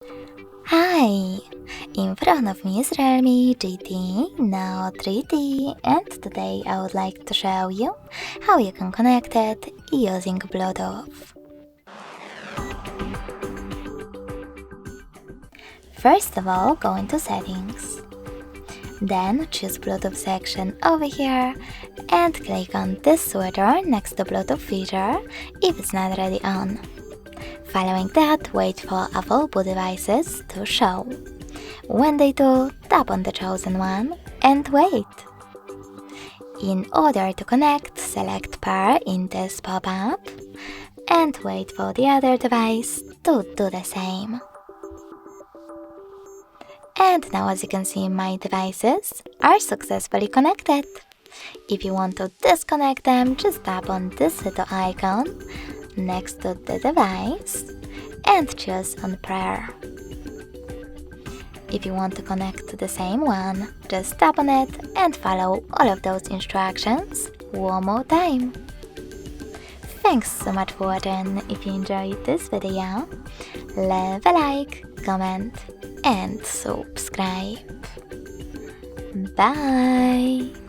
Hi! In front of me is REALME GT Neo 3D, and today I would like to show you how you can connect it using Bluetooth. First of all, go into Settings. Then choose Bluetooth section over here and click on this switcher next to Bluetooth feature if it's not already on. Following that, wait for available devices to show. When they do, tap on the chosen one and wait. In order to connect, select Pair in this pop-up and wait for the other device to do the same. And now, as you can see, my devices are successfully connected. If you want to disconnect them, just tap on this little icon next to the device and choose on Pair. If you want to connect to the same one, just tap on it and follow all of those instructions one more time. Thanks so much for watching. If you enjoyed this video, leave a like, comment and subscribe. Bye!